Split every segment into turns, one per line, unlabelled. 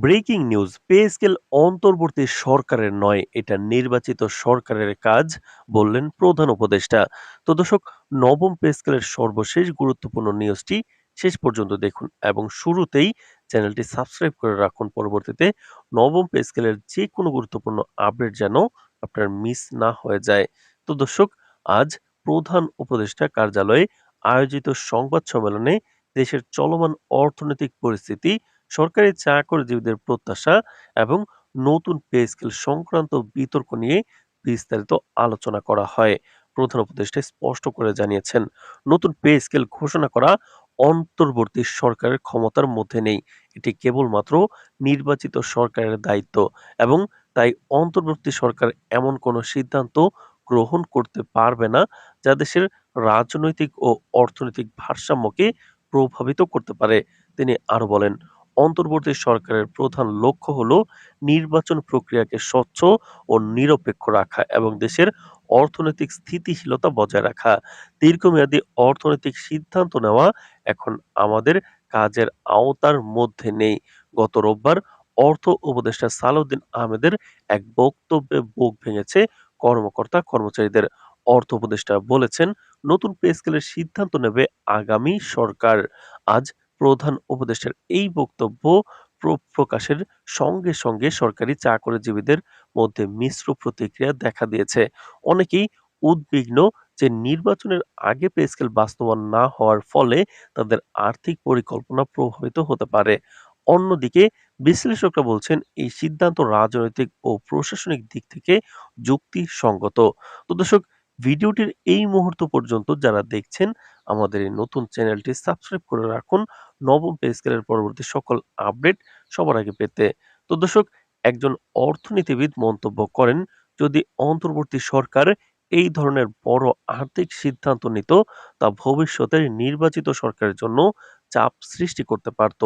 Breaking news, pay scale অন্তর্বর্তী সরকারের নয়, এটা নির্বাচিত সরকারের কাজ, বললেন প্রধান উপদেষ্টা। তো দর্শক, নবম পে স্কেলের সর্বশেষ গুরুত্বপূর্ণ নিউজটি শেষ পর্যন্ত দেখুন এবং শুরুতেই চ্যানেলটি সাবস্ক্রাইব করে রাখুন। পরবর্তীতে নবম পে স্কেলের যে কোনো গুরুত্বপূর্ণ আপডেট যেন আপনার মিস না হয়ে যায়। তো দর্শক, আজ প্রধান উপদেষ্টা কার্যালয়ে আয়োজিত সংবাদ সম্মেলনে দেশের চলমান অর্থনৈতিক পরিস্থিতি, সরকারি চাকরিজীবীদের প্রত্যাশা এবং নতুন পে স্কেল সংক্রান্ত বিতর্ক নিয়ে বিস্তারিত আলোচনা করা হয়। প্রধান উপদেষ্টা স্পষ্ট করে জানিয়েছেন, নতুন পে স্কেল ঘোষণা করা অন্তর্বর্তী সরকারের ক্ষমতার মধ্যে নেই। এটি কেবলমাত্র নির্বাচিত সরকারের দায়িত্ব এবং তাই অন্তর্বর্তী সরকার এমন কোনো সিদ্ধান্ত গ্রহণ করতে পারবে না যা দেশের রাজনৈতিক ও অর্থনৈতিক ভারসাম্যকে প্রভাবিত করতে পারে। তিনি আরো বলেন, অন্তর্বর্তী সরকারের প্রধান লক্ষ্য হল নির্বাচন প্রক্রিয়াকে স্বচ্ছ ও নিরপেক্ষ রাখা এবং দেশের অর্থনৈতিক স্থিতিশীলতা বজায় রাখা। দীর্ঘমেয়াদী অর্থনৈতিক সিদ্ধান্ত নেওয়া এখন আমাদের কাজের আওতার মধ্যে নেই। গত রোববার অর্থ উপদেষ্টা সালাউদ্দিন আহমেদের এক বক্তব্যে বুক ভেঙেছে কর্মকর্তা কর্মচারীদের। অর্থ উপদেষ্টা বলেছেন, নতুন পে স্কেলের সিদ্ধান্ত নেবে আগামী সরকার। আজ প্রধান উপদেষ্টার এই বক্তব্য প্রকাশের সঙ্গে সঙ্গে সরকারি চাকরিজীবীদের মধ্যে মিশ্র প্রতিক্রিয়া দেখা দিয়েছে। অনেকেই উদ্বিগ্ন যে নির্বাচনের আগে পে স্কেল বাস্তবায়ন না হওয়ার ফলে তাদের আর্থিক পরিকল্পনা প্রভাবিত হতে পারে। অন্যদিকে বিশ্লেষকরা বলছেন, এই সিদ্ধান্ত রাজনৈতিক ও প্রশাসনিক দিক থেকে যুক্তিসঙ্গত। তো দর্শক, ভিডিওটির এই মুহূর্ত পর্যন্ত যারা দেখছেন, আমাদের এই নতুন চ্যানেলটি সাবস্ক্রাইব করে রাখুন নবম পে স্কেলের পরবর্তী সকল আপডেট সবার আগে পেতে। তো দর্শক, একজন অর্থনীতিবিদ মন্তব্য করেন, যদি অন্তর্বর্তী সরকার এই ধরনের বড় আর্থিক সিদ্ধান্ত নিত, তা ভবিষ্যতের নির্বাচিত সরকারের জন্য চাপ সৃষ্টি করতে পারত।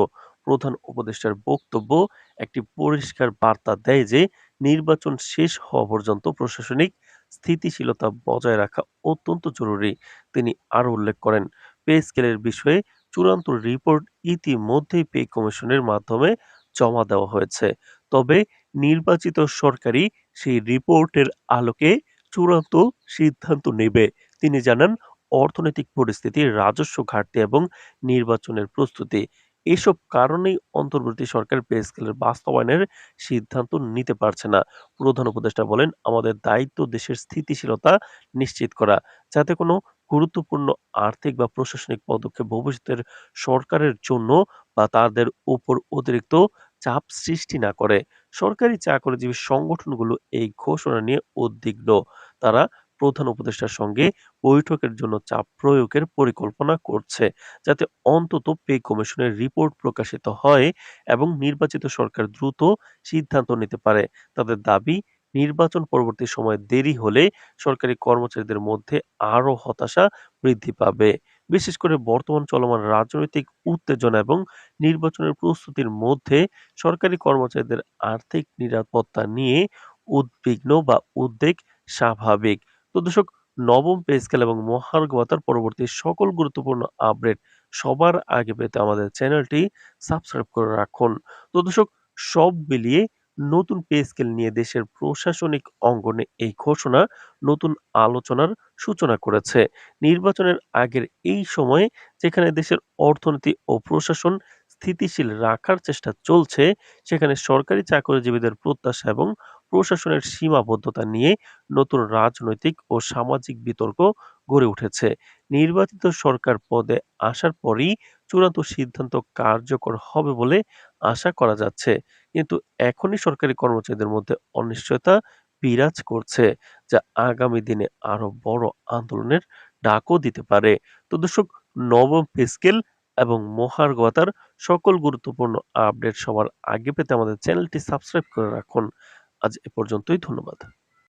প্রধান উপদেষ্টার বক্তব্য একটি পরিষ্কার বার্তা দেয় যে নির্বাচন শেষ হওয়া পর্যন্ত প্রশাসনিক স্থিতিশীলতা বজায় রাখা অত্যন্ত জরুরি। তিনি আরো উল্লেখ করেন, পে স্কেলের বিষয়ে চূড়ান্ত রিপোর্ট ইতিমধ্যেই পে কমিশনের মাধ্যমে জমা দেওয়া হয়েছে। তবে নির্বাচিত সরকারই সেই রিপোর্টের আলোকে চূড়ান্ত সিদ্ধান্ত নেবে। তিনি জানান, অর্থনৈতিক পরিস্থিতি, রাজস্ব ঘাটতি এবং নির্বাচনের প্রস্তুতি, এসব কারণেই অন্তর্বর্তী সরকার পে স্কেলের বাস্তবায়নের সিদ্ধান্ত নিতে পারছে না। প্রধান উপদেষ্টা বলেন, আমাদের দায়িত্ব দেশের স্থিতিশীলতা নিশ্চিত করা, যাতে কোনো গুরুত্বপূর্ণ আর্থিক বা প্রশাসনিক পদক্ষেপ ভবিষ্যতের সরকারের জন্য বা তাদের উপর অতিরিক্ত চাপ সৃষ্টি না করে। সরকারি চাকরিজীবী সংগঠনগুলো এই ঘোষণা নিয়ে উদ্বিগ্ন। তারা প্রধান উপদেষ্টার সঙ্গে বৈঠকের জন্য চাপ প্রয়োগের পরিকল্পনা করছে, যাতে অন্তত পে কমিশনের রিপোর্ট প্রকাশিত হয় এবং নির্বাচিত সরকার দ্রুত সিদ্ধান্ত নিতে পারে। তাদের দাবি, নির্বাচন পরবর্তী সময়ে দেরি হলে সরকারি কর্মচারীদের মধ্যে আরও হতাশা বৃদ্ধি পাবে। বিশেষ করে বর্তমান চলমান রাজনৈতিক উত্তেজনা এবং নির্বাচনের প্রস্তুতির মধ্যে সরকারি কর্মচারীদের আর্থিক নিরাপত্তা নিয়ে উদ্বিগ্ন বা উদ্বেগ স্বাভাবিক। তো দর্শক, নবম পে স্কেল এবং মহার্ঘ ভাতার পরবর্তী সকল গুরুত্বপূর্ণ আপডেট সবার আগে পেতে আমাদের চ্যানেলটি সাবস্ক্রাইব করে রাখুন। তো দর্শক, সব মিলিয়ে নতুন পে স্কেল নিয়ে দেশের প্রশাসনিক অঙ্গনে এই ঘোষণা নতুন আলোচনার সূচনা করেছে। নির্বাচনের আগের এই সময়ে যেখানে দেশের অর্থনীতি ও প্রশাসন স্থিতিশীল রাখার চেষ্টা চলছে, সেখানে সরকারি চাকরিজীবীদের প্রত্যাশা এবং প্রশাসনের সীমাবদ্ধতা নিয়ে নতুন রাজনৈতিক ও সামাজিক বিতর্ক গড়ে উঠেছে। নির্বাচিত সরকার পদে আসার পরই চূড়ান্ত সিদ্ধান্ত কার্যকর হবে বলে আশা করা যাচ্ছে, কিন্তু এখনই সরকারি কর্মচারীদের মধ্যে অনিশ্চয়তা বিরাজ করছে, যা আগামী দিনে আরো বড় আন্দোলনের ডাকও দিতে পারে। তো দর্শক, নবম পে স্কেল এবং মহার্ঘ ভাতার সকল গুরুত্বপূর্ণ আপডেট সবার আগে পেতে আমাদের চ্যানেলটি সাবস্ক্রাইব করে রাখুন। আজ এ পর্যন্তই, ধন্যবাদ।